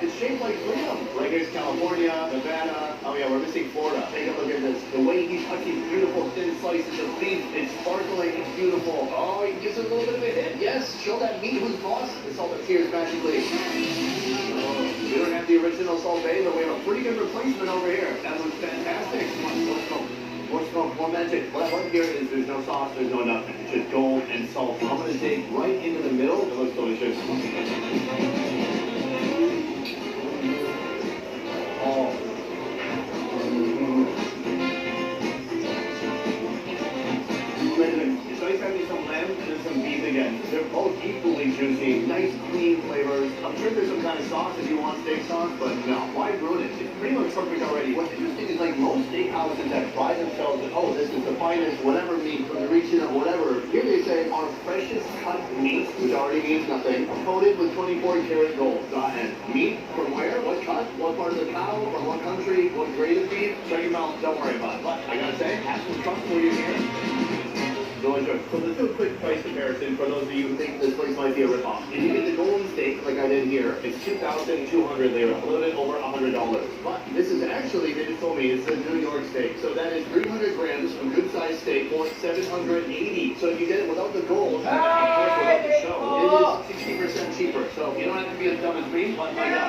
It's shaped like freedom. Like here's California, Nevada. Oh yeah, we're missing Florida. Take a look at this. The way he cuts these beautiful thin slices of beef. It's sparkling. It's beautiful. Oh, he gives it a little bit of a hit. Yes, show that meat who's boss. The salt appears magically. Oh, we don't have the original Salt Bay, but we have a pretty good replacement over here. That looks fantastic. More smoke, more magic. What I love here is there's no sauce, there's no nothing. It's just gold and salt. I'm going to dig right into the middle. It looks delicious. Oh. It's nice having some lamb and then some beef again. They're both equally juicy, nice clean flavors. I'm sure there's some kind of sauce if you want steak sauce, but no, why ruin it? It's pretty much perfect already. What's interesting is like most steakhouses that pride themselves that, oh, this is the finest whatever meat from the region of whatever. Here they say our freshest cut meat, which already means nothing, coated with 24-karat gold. And meat from where? What cut? What part of the cow? From what country? What grade of beef? Shut your mouth, don't worry about it. But I gotta say, have some trust for you here. Delicious. So let's do a quick price comparison for those of you who think this place might be a ripoff. If you get the golden steak, like I did here, it's 2,200 lira, a little bit over $100. But this is actually, they just told me, it's a New York steak. So that is 300 grams of good-sized steak for 780. So if you get it without the gold, and of course without the show, it is 60% cheaper. So you don't have to be as dumb as me, but my God.